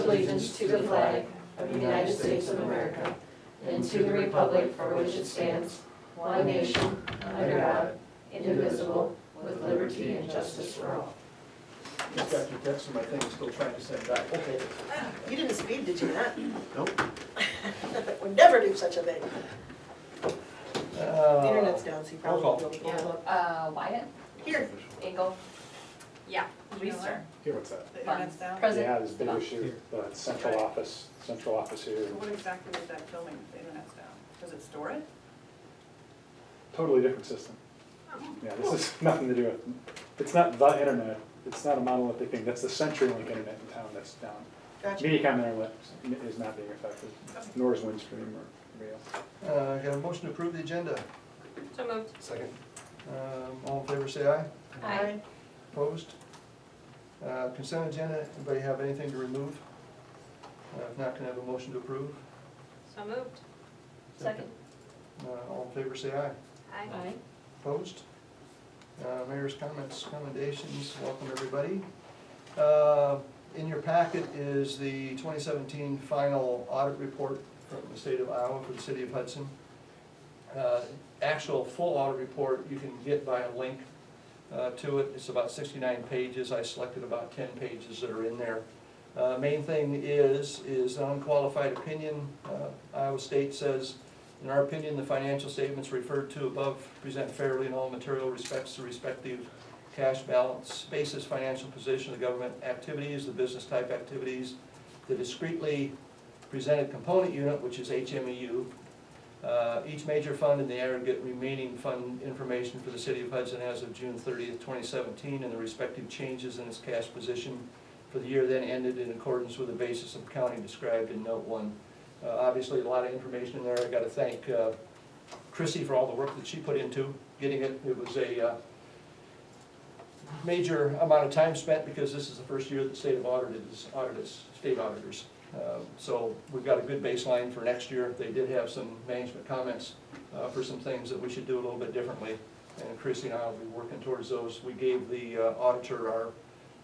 allegiance to the flag of the United States of America and to the republic for which it stands, one nation, under God, indivisible, with liberty and justice for all. Just got your text and my thing is still trying to send back. Okay. You didn't speed, did you not? Nope. Would never do such a thing. The internet's down, so you roll call. probably won't be able to pull it up. Wyatt, Here. Engel. Yeah. Reeser. Here, what's that? The internet's down? Present. Yeah, there's a big issue, but central office here. So what exactly is that filming if the internet's down? Does it store it? Totally different system. Yeah, this is nothing to do with, it's not the internet, it's not a monolithic thing, that's the CenturyLink internet in town that's down. Gotcha. Mediacom internet is not being affected, nor is Windstream or anybody else. Got a motion to approve the agenda. So moved. Second. All in favor, say aye. Aye. Opposed? Consent agenda, anybody have anything to remove? If not, can I have a motion to approve? So moved. Second. All in favor, say aye. Aye. Opposed? Mayor's comments, commendations, welcome everybody. In your packet is the 2017 final audit report from the state of Iowa for the city of Hudson. Actual full audit report you can get by a link to it. It's about 69 pages. I selected about 10 pages that are in there. Main thing is unqualified opinion. Iowa State says, in our opinion, the financial statements referred to above present fairly in all material respects the respective cash balance, basis, financial position of the government activities, the business type activities, the discretely presented component unit, which is HMEU, each major fund and the aggregate remaining fund information for the city of Hudson as of June 30th, 2017, and the respective changes in its cash position for the year then ended in accordance with the basis of accounting described in note 1. Obviously, a lot of information in there. I got to thank Chrissy for all the work that she put into getting it. It was a major amount of time spent because this is the first year that the state of audited state auditors. So we've got a good baseline for next year. They did have some management comments for some things that we should do a little bit differently, and Chrissy and I will be working towards those. We gave the auditor our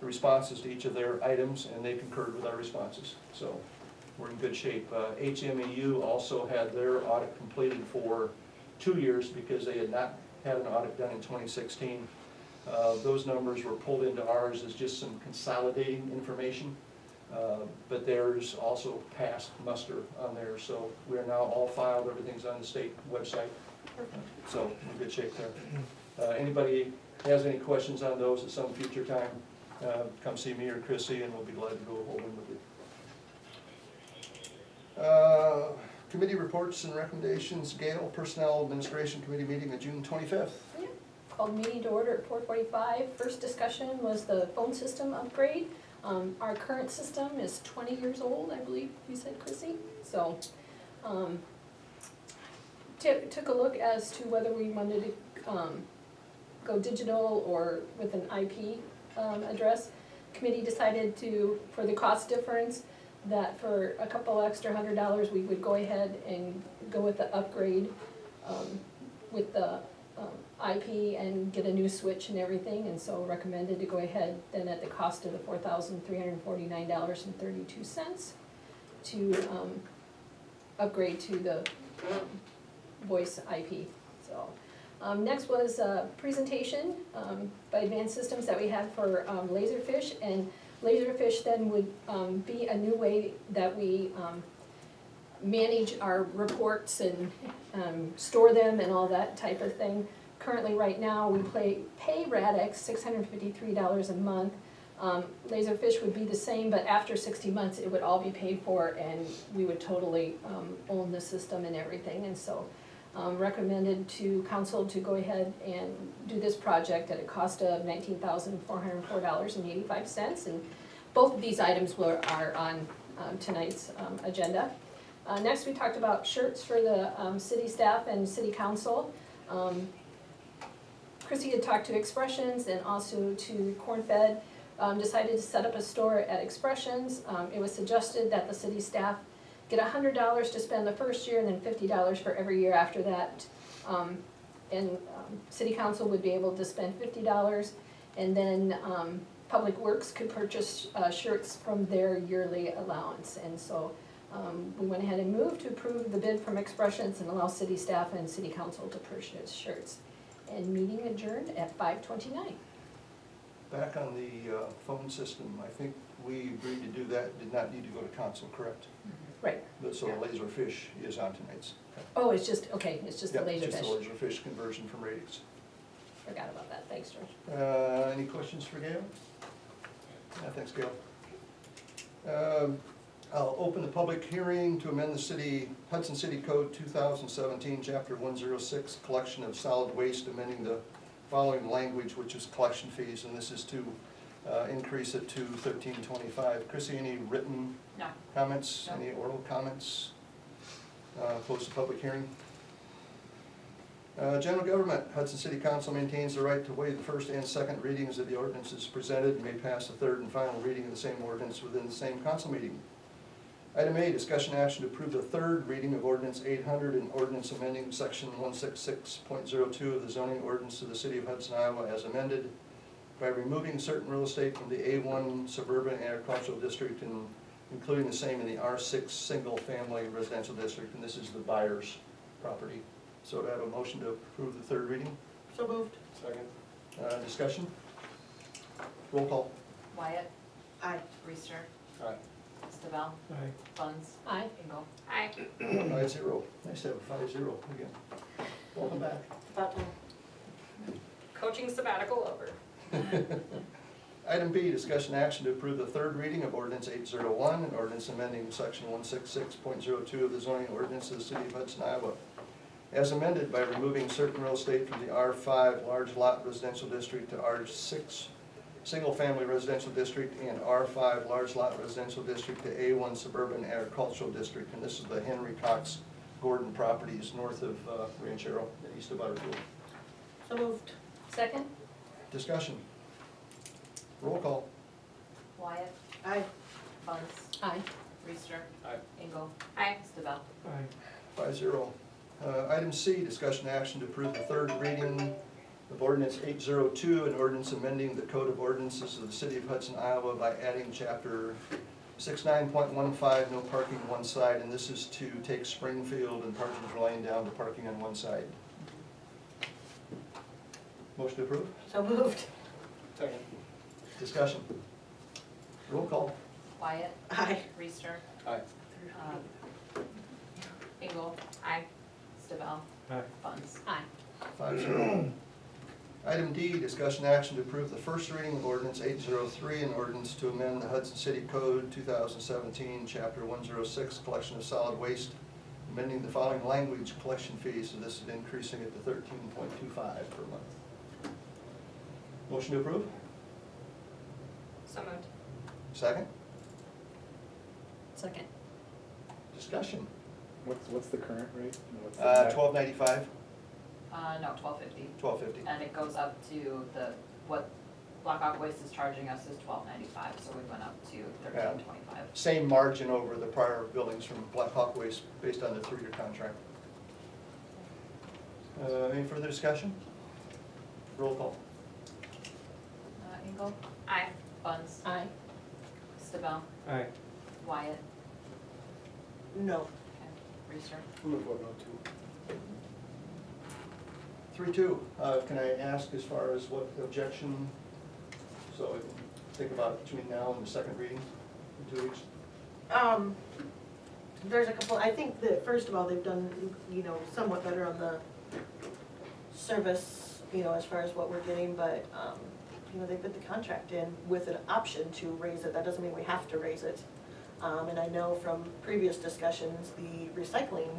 responses to each of their items, and they concurred with our responses. So we're in good shape. HMEU also had their audit completed for 2 years because they had not had an audit done in 2016. Those numbers were pulled into ours as just some consolidating information, but theirs also passed muster on there. So we are now all filed, everything's on the state website. So we're in good shape there. Anybody has any questions on those at some future time, come see me or Chrissy and we'll be glad to go over them with you. Committee reports and recommendations. Gail, Personnel Administration Committee meeting on June 25th. Yeah. Called meeting to order at 4:45. First discussion was the phone system upgrade. Our current system is 20 years old, I believe you said, Chrissy. So took a look as to whether we wanted to go digital or with an IP address. Committee decided to, for the cost difference, that for a couple extra $100 we would go ahead and go with the upgrade with the IP and get a new switch and everything, and so recommended to go ahead then at the cost of the $4,349.32 to upgrade to the voice IP. So next was a presentation by Advanced Systems that we had for Laserfish, and Laserfish then would be a new way that we manage our reports and store them and all that type of thing. Currently, right now, we pay Radix $653 a month. Laserfish would be the same, but after 60 months, it would all be paid for, and we would totally own the system and everything. And so recommended to council to go ahead and do this project at a cost of $19,404.85, and both of these items are on tonight's agenda. Next, we talked about shirts for the city staff and city council. Chrissy had talked to Expressions and also to Corn-Fed, decided to set up a store at Expressions. It was suggested that the city staff get $100 to spend the first year and then $50 for every year after that. City council would be able to spend $50, and then Public Works could purchase shirts from their yearly allowance. And so we went ahead and moved to approve the bid from Expressions and allow city staff and city council to purchase shirts. And meeting adjourned at 5:29. Back on the phone system, I think we agreed to do that, did not need to go to council, correct? Right. So Laserfish is on tonight's. Oh, it's just, okay, it's just the Yep, just the Laserfish. Laserfish conversion from radius. Forgot about that, thanks, George. Any questions for Gail? Yeah, thanks, Gail. I'll open the public hearing to amend the Hudson City Code 2017, Chapter 106, collection of solid waste, amending the following language, which is collection fees, and this is to increase it to $13.25. Chrissy, any written No. comments? No. Any oral comments? Close the public hearing. General government, Hudson City Council maintains the right to waive the first and second readings of the ordinances presented and may pass the third and final reading of the same ordinance within the same council meeting. Item A, discussion action to approve the third reading of ordinance 800 and ordinance amending section 166.02 of the zoning ordinance of the city of Hudson, Iowa as amended by removing certain real estate from the A1 suburban agricultural district and including the same in the R6 single-family residential district, and this is the buyer's property. So to have a motion to approve the third reading. So moved. Second. Discussion? Roll call. Wyatt, Aye. Reister, Aye. Stabell, Aye. Buns, Aye. Engel. Aye. 5-0. Nice to have a 5-0 again. Welcome back. About time. Coaching sabbatical over. Item B, discussion action to approve the third reading of ordinance 801 and ordinance amending section 166.02 of the zoning ordinance of the city of Hudson, Iowa, as amended by removing certain real estate from the R5 large lot residential district to R6 single-family residential district and R5 large lot residential district to A1 suburban agricultural district. And this is the Henry Cox Gordon properties north of Ranchero, east of Butterfield. So moved. Second? Discussion. Roll call. Wyatt, Aye. Buns, Aye. Reister, Aye. Engel, Aye. Stabell. Aye. 5-0. Item C, discussion action to approve the third reading of ordinance 802 and ordinance amending the code of ordinances of the city of Hudson, Iowa by adding chapter 69.15, no parking one side, and this is to take Springfield and Partridge Lane down to parking on one side. Motion to approve? So moved. Second. Discussion. Roll call. Wyatt, Aye. Reister, Aye. Engel, Aye. Stabell, Aye. Buns. Aye. 5-0. Item D, discussion action to approve the first reading of ordinance 803 and ordinance to amend the Hudson City Code 2017, Chapter 106, collection of solid waste, amending the following language, collection fees, so this is increasing it to $13.25 per month. Motion to approve? So moved. Second? Second. Discussion. What's the current rate? And what's the net? $12.95, No, $12.50. $12.50. And it goes up to what Blackhawk Waste is charging us is $12.95, so we went up to $13.25. Same margin over the prior billings from Black Hawk Waste based on the 3-year contract. Any further discussion? Roll call. Engel, Aye. Buns, Aye. Stabell, Aye. Wyatt, No. okay, Reister. Who would vote no to? 3-2, can I ask as far as what objection, so I can think about it between now and the second reading in 2 weeks? There's a couple, I think that, first of all, they've done, somewhat better on the service, as far as what we're getting, but, they put the contract in with an option to raise it. That doesn't mean we have to raise it. And I know from previous discussions, the recycling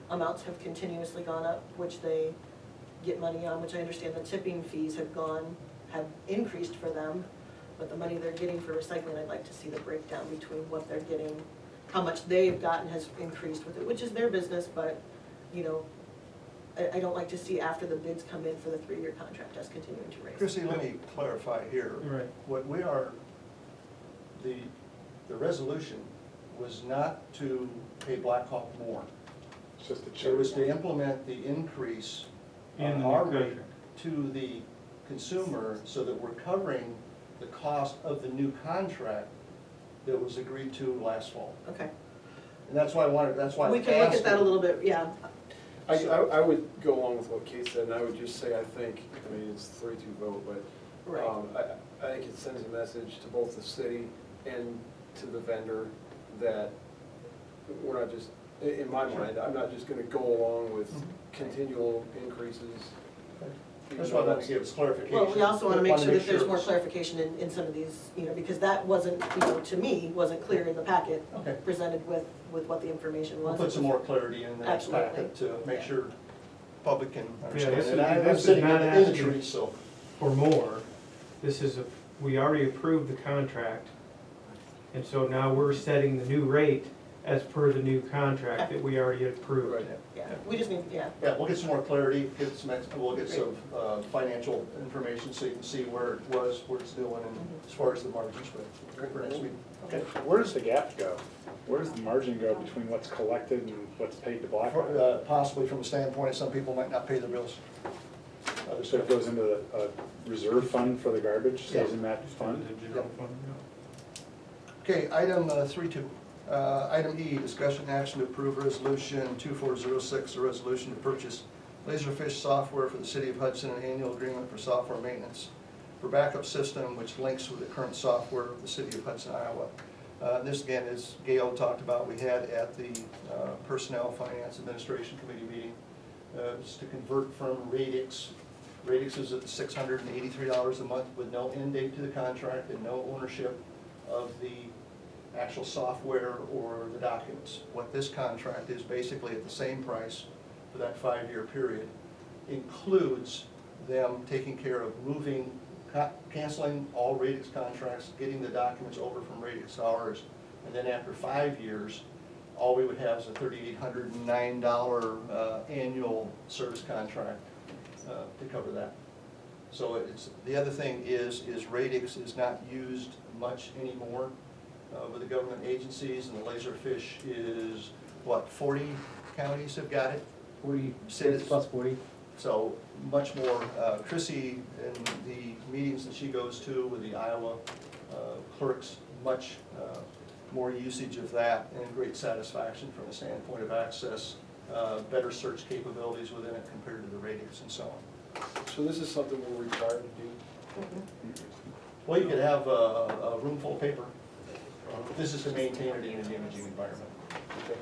amounts have continuously gone up, which they get money on, which I understand the tipping fees have increased for them. But the money they're getting for recycling, I'd like to see the breakdown between what they're getting, how much they've gotten has increased with it, which is their business, but, I don't like to see after the bids come in for the 3-year contract us continuing to raise. Chrissy, let me clarify here. Right. What we are, the resolution was not to pay Black Hawk more. It's just a It charge. was to implement the increase In on the our new rate contract. to the consumer so that we're covering the cost of the new contract that was agreed to last fall. Okay. And that's why I wanted, that's why I'm We asking. can look at that a little bit, yeah. I would go along with what Kate said, and I would just say, I mean, it's 3-2 vote, but Right. I think it sends a message to both the city and to the vendor that we're not just, in my mind, I'm not just gonna go along with continual increases. That's why I wanted to give us clarification. Well, we also wanna make sure that there's more it's- clarification in some of these, you know, because that wasn't, you know, to me, wasn't clear in the packet Okay, presented with what the information we'll was. put some more clarity in the next Absolutely. packet to make Yeah. sure public can understand. this is- And I'm this is sitting not in the asking- tree, so. For more, this is, we already approved the contract, and so now we're setting the new rate as per the new contract that we already approved. Right. Yeah, we just need, yeah, Yeah, we'll get some more clarity, we'll get some financial information so you can see where it was, where it's doing, and as far as the margins, but for next week. Okay. Where does the gap go? Where does the margin go between what's collected and what's paid to Blackhawk? Possibly from a standpoint of some people might not pay their bills. Others So it goes into a reserve fund for the garbage, stays Yeah. in that fund? The general fund, Okay, item 3.2. Item E, discussion action to approve resolution 2406, a resolution to purchase Laserfish software for the city of Hudson, an annual agreement for software maintenance for backup system which links with the current software of the city of Hudson, Iowa. This again, as Gail talked about, we had at the Personnel Finance Administration Committee meeting, is to convert from Radix. Radix is at $683 a month with no end date to the contract and no ownership of the actual software or the documents. What this contract is basically at the same price for that 5-year period, includes them taking care of moving, canceling all Radix contracts, getting the documents over from Radix to ours, and then after 5 years, all we would have is a $3,809 annual service contract to cover that. So it's, the other thing is Radix is not used much anymore with the government agencies, and the Laserfish is, what, 40 counties have got it? 40, Cities. plus 40. So much more, Chrissy in the meetings that she goes to with the Iowa clerks, much more usage of that and great satisfaction from the standpoint of access, better search capabilities within it compared to the Radix and so on. So this is something we're required to do? Well, you could have a room full of paper. This is to maintain it in an imaging environment. Okay.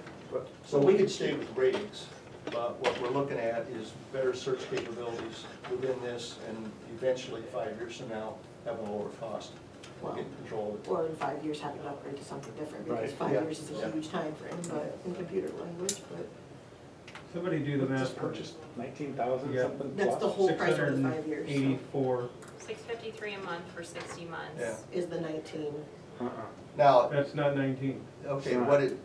So we could stay with Radix, but what we're looking at is better search capabilities within this, and eventually, 5 years from now, having a lower cost. We'll get control of it. or in 5 years having to upgrade to something different, because Right. 5 Yeah. years is Yeah. a huge time frame, but in computer language, but Somebody do the math. Just purchased 19,000 Yeah. something that's the plus? whole price for the 5 years, so 684, $653 a month for 60 months. Yeah. is the 19. Now, that's not 19. okay, what it,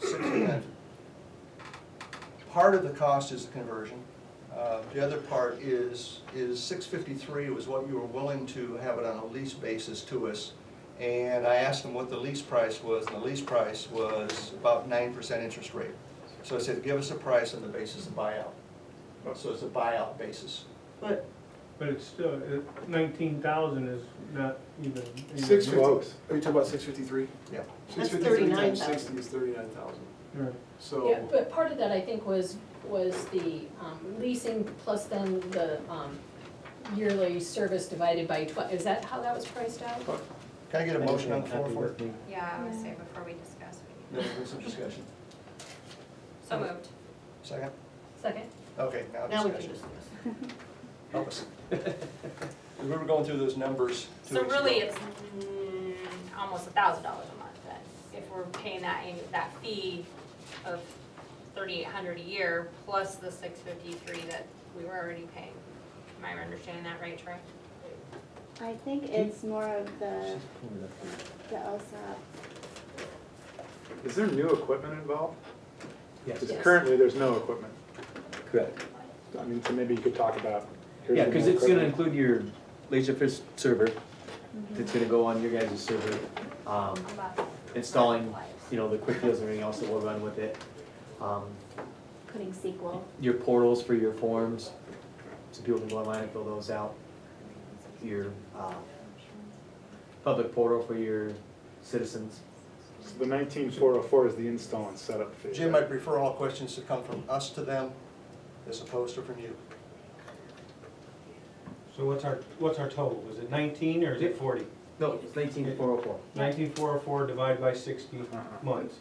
60, part of the cost is the conversion. The other part is 653 was what you were willing to have it on a lease basis to us. And I asked them what the lease price was, and the lease price was about 9% interest rate. So I said, give us a price on the basis of buyout. So it's a buyout basis. But But it's still, 19,000 is not even. 650, Close. are you talking about 653? Yeah. That's 653 times 39,000. 60 is 39,000. Right. So. Yeah, but part of that, I think, was the leasing plus then the yearly service divided by 12. Is that how that was priced out? Can I get a motion on the floor Happy for it? with me. Yeah, I would say before we discuss. Then we'll do some discussion. So moved. Second? Second? Okay, now now we can discussion. discuss. Help us. We were going through those numbers 2 So weeks really, ago. it's almost $1,000 a month then, if we're paying that fee of $3,800 a year plus the $653 that we were already paying. Am I understanding that right, Troy? I think it's more of the LSAP. Is there new equipment involved? Yes, Because Yes. currently, there's no equipment. correct. I mean, so maybe you could talk about. here's Yeah, the because new it's gonna equipment. include your Laserfish server that's gonna go on your guys' server. Installing, you know, the quick deals and everything else that will run with it. Putting SQL. Your portals for your forms, so people can go online and fill those out. your, public portal for your citizens. So the 19,404 is the install and setup fee. Jim, I prefer all questions to come from us to them as opposed to from you. So what's our total? Is it 19 or is it 40? No, it's 19,404. 19,404 divided by 60 months.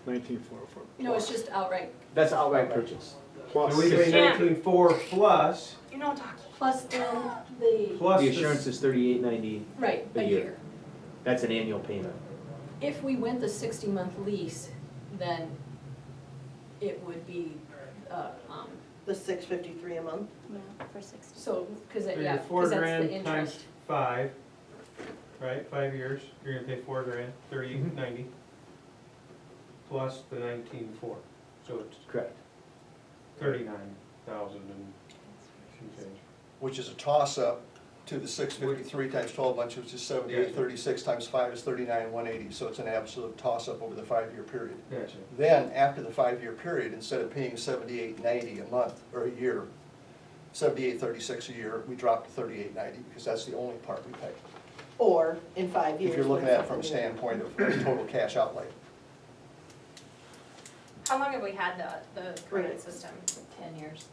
19,404. No, it's just outright, That's outright purchase. Plus, So we can say 19,400 plus, You know, Doc. plus then the, plus The the insurance is $38.90 right, a a year. year. That's an annual payment. If we went the 60-month lease, then it would be, The $653 a month? Yeah, for 60. so, because, So yeah, you're because that's the $4,000 interest. times 5, right, 5 years, you're gonna pay $4,000, 38.90, plus the 19,400, so it's Correct. 39,000 and some change. Which is a toss-up to the 653 times 12 months, which is 7836 times 5 is 39,180. So it's an absolute toss-up over the 5-year period. Gotcha. Then, after the 5-year period, instead of paying $78.90 a month or a year, $78.36 a year, we drop to $38.90 because that's the only part we pay. Or in 5 years? If you're looking at it from a when it's something standpoint of total cash outlay. How long have we had the credit Right. system? 10 years?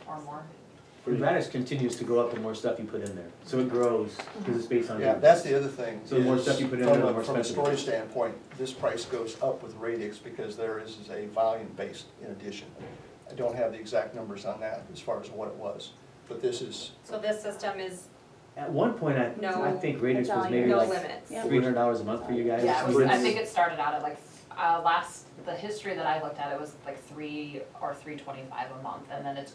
Or more? Radix continues to go up the more stuff you put in there. So it grows because it's based on. Yeah, that's the other thing. So the more is stuff you put in from there, the a- more From a expensive it storage is. standpoint, this price goes up with Radix because there is a volume-based in addition. I don't have the exact numbers on that as far as what it was, but this is, So this system is At one point, I No. think Radix It's all was maybe yours. no like limits. Yeah. $300 a month for you guys. Yeah, it was, Something. I think it started out at like, the history that I looked at, it was like $3 or $3.25 a month, and then it's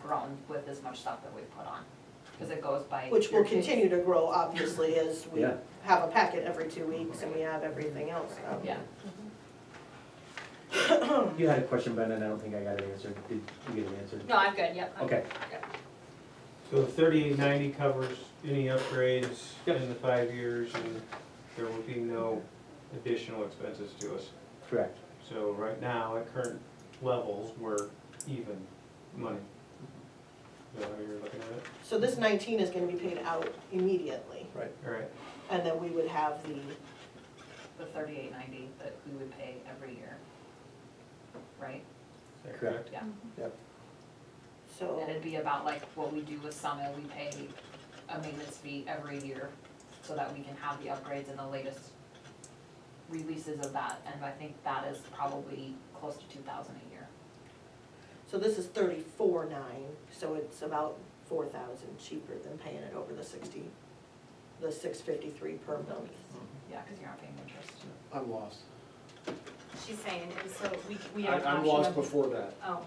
grown with as much stuff that we've put on, because it goes by. Which will your case. continue to grow, obviously, as we Yeah. have a packet every 2 weeks and we have everything else. Yeah. You had a question, Brendan, I don't think I got it answered. Did you get it answered? No, I'm good, yep. I'm Okay. good. So the 38.90 covers any upgrades in the 5 years, and there will be no additional expenses to us. Correct. So right now, at current levels, we're even money. Is that how you're looking at it? So this 19 is gonna be paid out immediately, right. All right, and then we would have The $38.90 that we would pay every year, right? is that Correct. correct? Yeah. so, And it'd be about like what we do with Summit, we pay a maintenance fee every year so that we can have the upgrades and the latest releases of that, and I think that is probably close to $2,000 a year. so this is 34.9, so it's about 4,000 cheaper than paying it over the 653 per month. Yeah, because you're not paying interest. I'm lost. She's saying, and so we have an I'm option lost of. before that. Oh,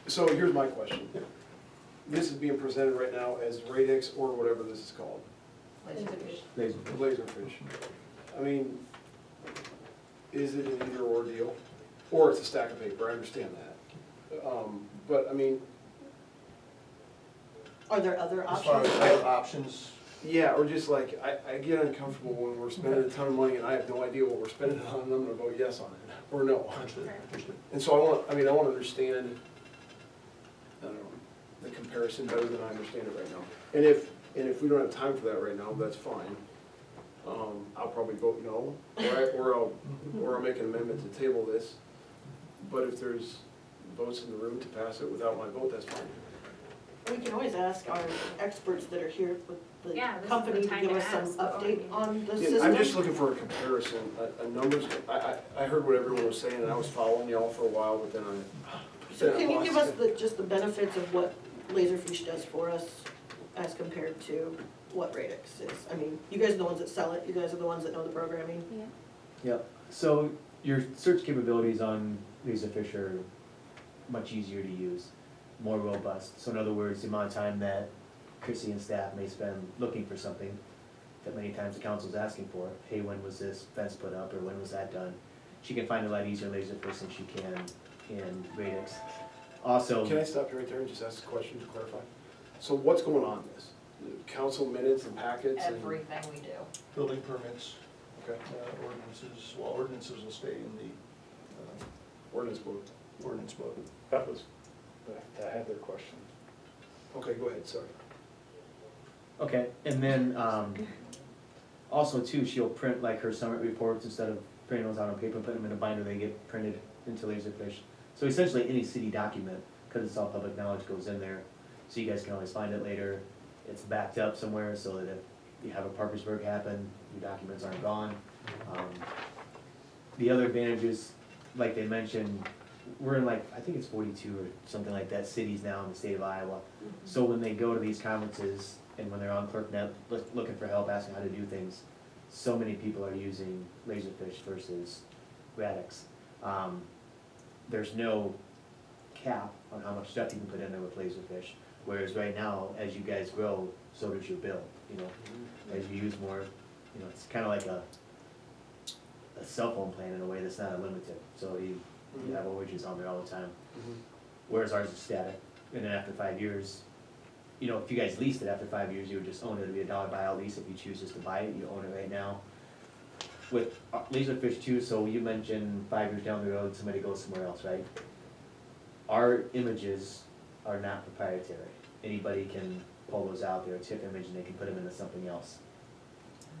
So here's my question. This is being presented right now as Radix or whatever this is called, Laserfish. Laser. Laserfish. I mean, is it an either or deal? Or it's a stack of paper, I understand that. But I mean, Are there other As far options? as other options, yeah, or just like, I get uncomfortable when we're spending a ton of money and I have no idea what we're spending it on, and I'm gonna vote yes on it, or no. understood. And so I want to understand, I don't know, the comparison better than I understand it right now. And if we don't have time for that right now, that's fine. I'll probably vote no, or I'll make an amendment to table this. But if there's votes in the room to pass it without my vote, that's fine. We can always ask our experts that are here with the Yeah, this is company the to time give to us some ask, though, I update mean. on the Yeah, system. I'm just looking for a comparison, a numbers, I heard what everyone was saying, and I was following y'all for a while, but then So can you give us just the benefits of what Laserfish does for us as compared to what Radix is? I mean, you guys are the ones that sell it, you guys are the ones that know the programming. Yeah. Yep. So your search capabilities on Laserfish are much easier to use, more robust. So in other words, the amount of time that Chrissy and staff may spend looking for something that many times the council's asking for, hey, when was this fence put up, or when was that done? She can find a lot easier in Laserfish than she can in Radix. Also. Can I stop you right there and just ask a question to clarify? So what's going on in this? Council minutes and packets and? Everything we do. Building permits, Okay, ordinances, well, ordinances will stay in the ordinance book. ordinance book. That was, I had their question. Okay, go ahead, sorry. Okay, and then, also too, she'll print like her summit reports instead of printing those out on paper, put them in a binder, they get printed into Laserfish. So essentially, any city document, because it's all public knowledge, goes in there, so you guys can always find it later. It's backed up somewhere, so that if you have a Parkersburg happen, your documents aren't gone. The other advantages, like they mentioned, we're in like, I think it's 42 or something like that, cities now in the state of Iowa. So when they go to these conferences, and when they're on ClerkNet, looking for help, asking how to do things, so many people are using Laserfish versus Radix. There's no cap on how much stuff you can put in there with Laserfish, whereas right now, as you guys grow, so does your bill, you know? As you use more, you know, it's kinda like a cell phone plan in a way that's not unlimited, so you have overages on there all the time. Whereas ours is static, and then after 5 years, you know, if you guys leased it after 5 years, you would just own it, it'd be a $1 buyout lease. If you choose just to buy it, you own it right now. With Laserfish too, so you mentioned 5 years down the road, somebody goes somewhere else, right? Our images are not proprietary. Anybody can pull those out, they're a TIFF image, and they can put them into something else.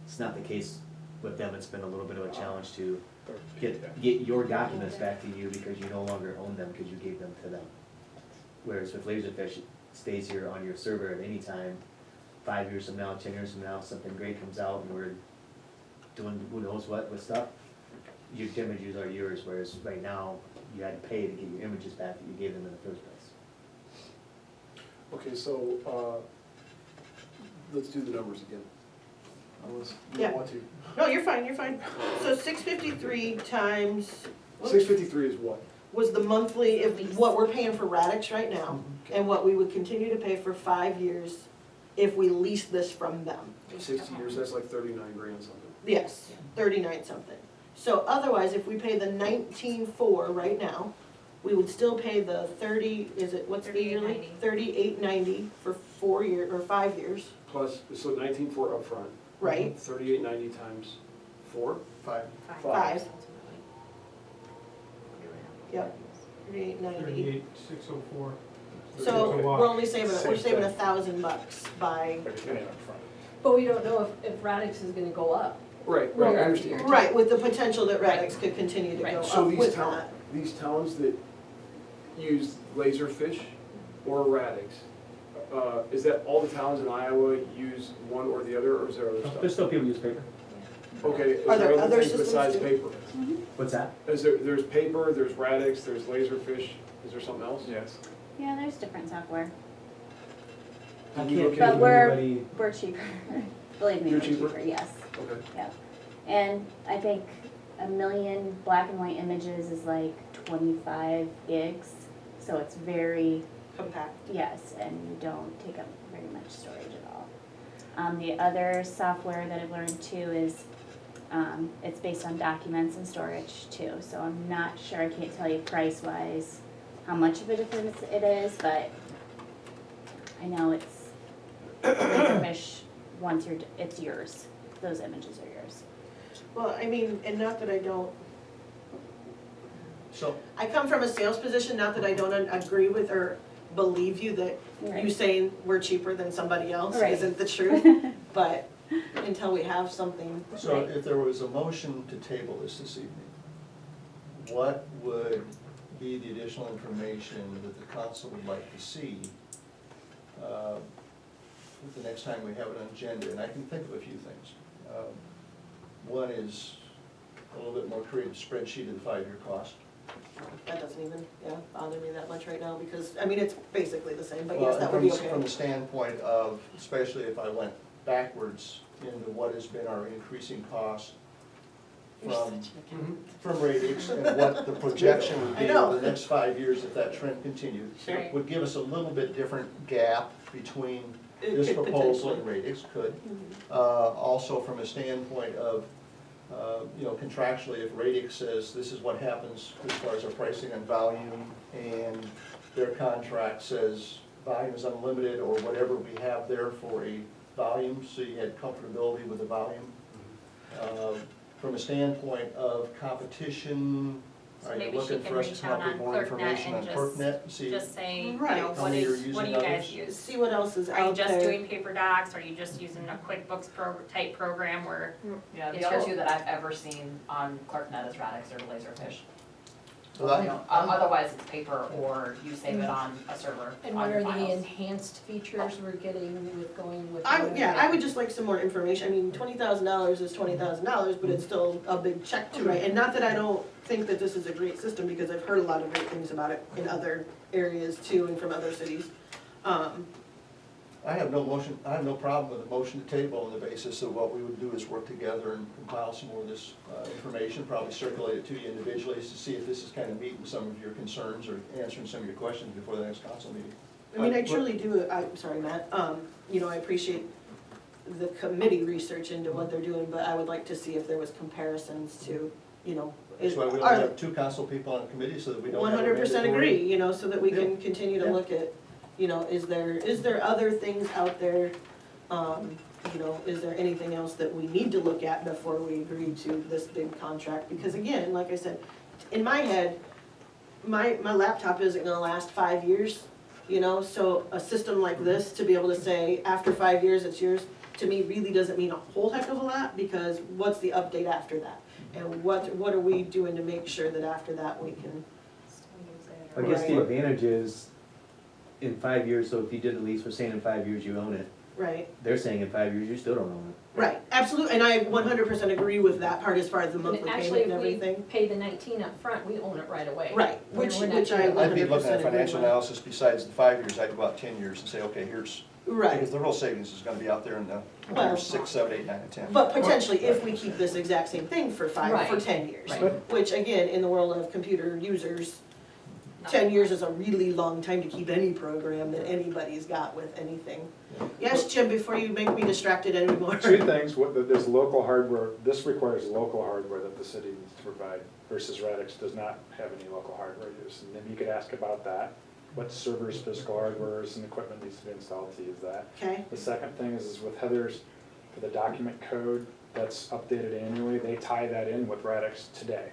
It's not the case with them, it's been a little bit of a challenge to get your documents back to you because you no longer own them because you gave them to them. Whereas with Laserfish, it stays here on your server at any time. 5 years from now, 10 years from now, something great comes out and we're doing who knows what with stuff, your images are yours, whereas right now, you had to pay to get your images back that you gave them in the first place. Okay, so, let's do the numbers again. Unless you Yeah. want to. No, you're fine, you're fine. So 653 times, 653 is what? was the monthly, if, what we're paying for Radix right now, and what we would continue to pay for 5 years if we lease this from them. 60 years, that's like 39 grand something. Yes, 39 something. So otherwise, if we pay the 19.4 right now, we would still pay the 30, is it, what's the yearly? 38.90 for 4 year, or 5 years, Plus, so 19.4 upfront. right? 38.90 times 4? 5. 5. Yep, 38.90. 38,604. So It's a wash. we're only saving, we're Same saving thing. $1,000 by, But it's in up front. But we don't know if Radix is gonna go up. Right, right, I understand. right, with the potential that Radix could continue to go Right. So up these with towns, that. these towns that use Laserfish or Radix, is that all the towns in Iowa use one or the other, or is there other There's stuff? still people use paper. Okay, is Are there there other other things systems besides too? paper? What's that? There's paper, there's Radix, there's Laserfish, is there something else? Yes. Yeah, there's different software. I Did you can't look But into we're, anybody- we're cheaper. Believe me, You're we're cheaper? cheaper, yes. Okay. Yep. And I think 1 million black and white images is like 25 gigs. So it's very, Compact. yes, and you don't take up very much storage at all. The other software that I've learned too is, it's based on documents and storage too. So I'm not sure, I can't tell you price-wise how much of a difference it is, but I know it's, Laserfish, once you're, it's yours. Those images are yours. Well, I mean, and not that I don't, So, I come from a sales position, not that I don't agree with or believe you that you Right. saying we're cheaper than somebody else Right. isn't the truth, but until we have something. so if there was a motion to table this evening, what would be the additional information that the council would like to see the next time we have it on agenda? And I can think of a few things. One is a little bit more creative spreadsheet of the 5-year cost. That doesn't even, bother me that much right now, because, I mean, it's basically the same, but Well, yes, that and would be from okay. the standpoint of, especially if I went backwards into what has been our increasing cost from Radix and what the projection would I be know. over the next 5 years if that trend continued. Sure. Would give us a little bit different gap between It this could proposal potentially. and Radix, could. Mhm. Also from a standpoint of, contractually, if Radix says this is what happens as far as our pricing and volume, and their contract says volume is unlimited, or whatever we have there for a volume, so you had comfortability with the volume. From a standpoint of competition, Are you maybe she looking can for us to reach come out up with on more ClerkNet information on and ClerkNet? See, just say, you Right. know, How what many are is, using what do you guys others? use? See what else is Are you out just there. doing paper docs, are you just using a QuickBooks type program where, Yeah, the It's other your- two that I've ever seen on ClerkNet is Radix or Laserfish. Well, I- You know, otherwise it's paper or you save it on a server And on what your are the files. enhanced features we're getting with going with? I would just like some more information. I mean, $20,000 is $20,000, but it's still a big check to write. And not that I don't think that this is a great system, because I've heard a lot of great things about it in other areas too, and from other cities. I have no problem with a motion to table on the basis of what we would do is work together and compile some more of this information, probably circulate it to you individually to see if this is kind of meeting some of your concerns or answering some of your questions before the next council meeting. I mean, I truly do, I'm sorry, Matt, you know, I appreciate the committee research into what they're doing, but I would like to see if there was comparisons to, you know. That's why we only have 2 council people on the committee, so that we don't have a 100% mandatory- agree, you know, so that we Yeah. can continue to Yeah. look at, you know, is there other things out there? You know, is there anything else that we need to look at before we agree to this big contract? Because again, like I said, in my head, my laptop isn't gonna last 5 years, you know? So a system like this, to be able to say, after 5 years, it's yours, to me, really doesn't mean a whole heck of a lot, because what's the update after that? And what are we doing to make sure that after that we can, still use it? I guess the Right. advantage is, in 5 years, so if you did the lease, we're saying in 5 years you own it, right? they're saying in 5 years you still don't own it. Right, absolutely, and I 100% agree with that part as far as the And monthly actually, payment and if we everything. pay the 19 up front, we own it right away. Right, We're which not I doing- I'd be looking 100% at agree financial with. analysis besides the 5 years, I'd go out 10 years and say, okay, here's, because Right, the real savings is gonna be out there in the Well- years 6, 7, 8, 9, and 10. but potentially if we keep this exact same thing for Right. 10 years. Right. Which again, in the world of computer users, 10 years is a really long time to keep any program that anybody's got with anything. Yes, Jim, before you make me distracted anymore. 2 things, there's local hardware, this requires local hardware that the city needs to provide, versus Radix does not have any local hardware use. And then you could ask about that, what servers, physical hardware, and equipment needs to be installed to use that. Okay, The second thing is with Heather's, for the document code that's updated annually, they tie that in with Radix today.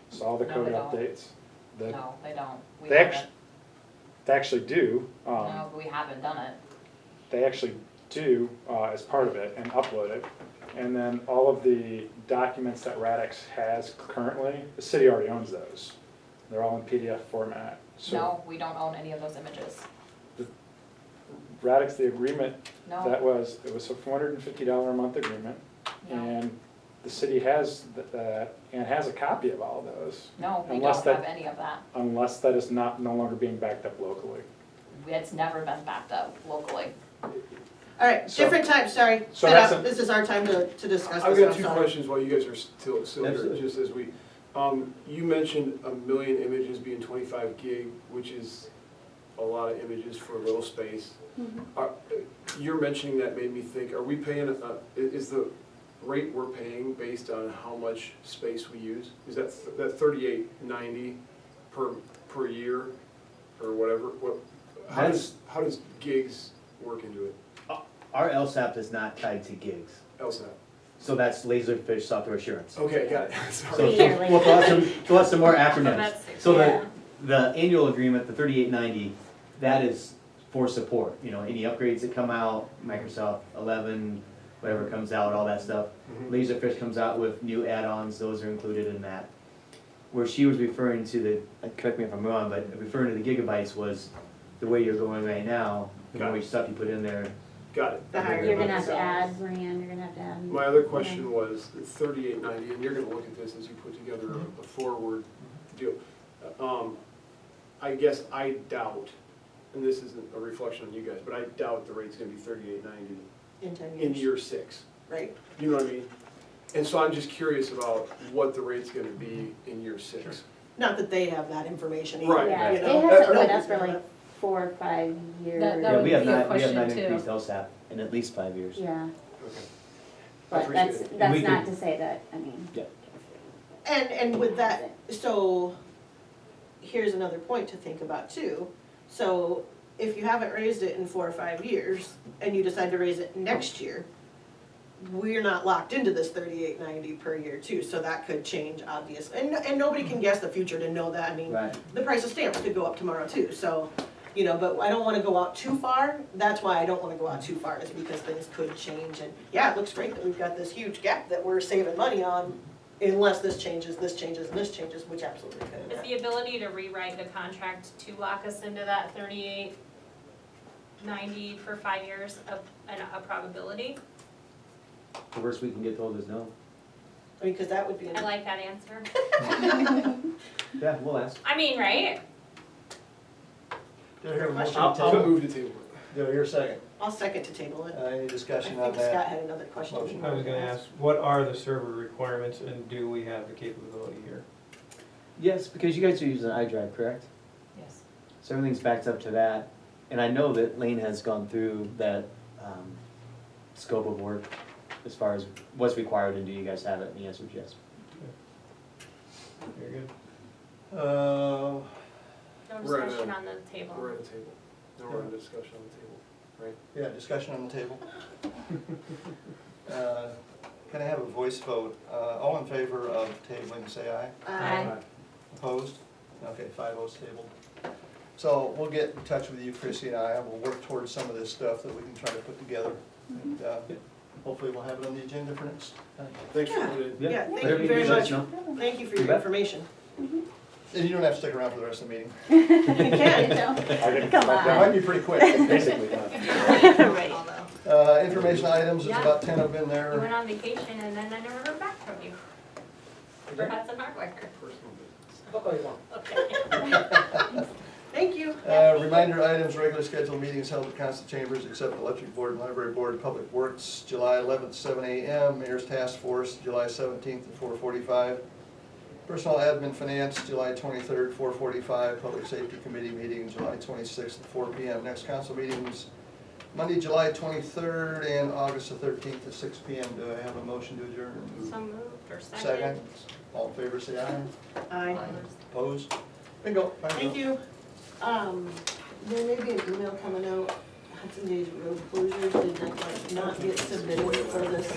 So all the No, code they don't. updates, No, they don't. We they haven't. actually, they actually do, No, but we haven't done it. they actually do as part of it and upload it. And then all of the documents that Radix has currently, the city already owns those. They're all in PDF format. So No, we don't own any of those images. Radix, the agreement, No, that was, it was a $450 a month agreement. no, And the city has that, and has a copy of all those, no, we unless don't have that- any of that. unless that is not, no longer being backed up locally. It's never been backed up locally. all right, So- different time, sorry. so Shut that's up. a- This is our time to discuss this. I've got I'm 2 sorry. questions while you guys are still here, Absolutely. just as we, you mentioned 1,000,000 images being 25 gig, which is a lot of images for a little space. You're mentioning that made me think, are we paying, is the rate we're paying based on how much space we use? Is that $38.90 per year or whatever? How does gigs work into it? Our LSAP is not tied to gigs, LSAT? so that's Laserfish Software Assurance. Okay, got it, So, sorry. Yearly. we'll throw out some more acronyms. that's- So Yeah. the annual agreement, the 3890, that is for support, you know, any upgrades that come out, Microsoft 11, whatever comes out, all that stuff. Mhm. Laserfish comes out with new add-ons, those are included in that. Where she was referring to the, correct me if I'm wrong, but referring to the gigabytes was the way you're going right now, the Got more it. stuff you put in there. Got it. The higher You're gonna have to So- add, Marianne, you're gonna have to add. My other question was $38.90, and you're gonna look at this as you put together a forward deal. I guess I doubt, and this isn't a reflection on you guys, but I doubt the rate's gonna be $38.90 In 10 in years, year 6. right? You know what I mean? And so I'm just curious about what the rate's gonna be in year 6. Not that they have that information either, Right. Yeah, you it know? hasn't No, went up for like 4 or 5 years. That Yeah, would we have be a not, we have question not too. increased LSAP in at least 5 years. Yeah, Okay. I but appreciate that's, it. that's we not could- to say that, I mean. Yeah. And with that, so here's another point to think about too. So if you haven't raised it in 4 or 5 years and you decide to raise it next year, we're not locked into this $38.90 per year too, so that could change obviously. And nobody can guess the future to know that, I mean, Right. the price of stamps could go up tomorrow too, so, you know, but I don't wanna go out too far. That's why I don't wanna go out too far, is because things could change, and yeah, it looks great that we've got this huge gap that we're saving money on, unless this changes, and this changes, which absolutely could. Is the ability to rewrite the contract to lock us into that 38.90 for 5 years a probability? The worst we can get told is no. I mean, cause that would be, I like that answer. Yeah, we'll ask. I mean, right? Do I hear a motion I'll to table? move to table. Do I hear a second? I'll second to table it. Any I discussion on think Scott that? had another question. Motion. I was gonna ask, what are the server requirements and do we have the capability here? Yes, because you guys are using iDrive, correct? Yes. So everything's backed up to that. And I know that Lane has gone through that scope of work as far as what's required, and do you guys have it? And the answer is yes. Very good. No We're at discussion a- on the table. We're at a table. Now we're in discussion on the table, right? Yeah, discussion on the table. Can I have a voice vote? All in favor of tabling, say aye. Aye. Opposed? Okay, 5 votes tabled. So we'll get in touch with you, Chrissy and I, and we'll work towards some of this stuff that we can try to put together. And hopefully we'll have it on the agenda for next time. Thanks for Yeah. putting it. Yeah, thank Whatever you very do, let much. us know. Thank you for You your bet. information. And you don't have to stick around for the rest of the meeting. You can. Come That on. might be pretty quick. Basically done. Right. Information items, there's about 10 of them in You went there. on vacation and then I never heard back from you. For Hudson Hardware. Okay. Thank you. Reminder items, regular scheduled meetings held at council chambers except electric board and library board, public works, July 11th, 7 a.m. Mayor's task force, July 17th at 4:45. Personal admin finance, July 23rd, 4:45. Public safety committee meeting, July 26th at 4 p.m. Next council meetings, Monday, July 23rd and August the 13th at 6 p.m. Do I have a motion to adjourn? So moved or second? Second. All in favor, say aye. Aye. Opposed? Bingo. Thank you. There may be an email coming out, Hudson Days road closures did not get submitted for this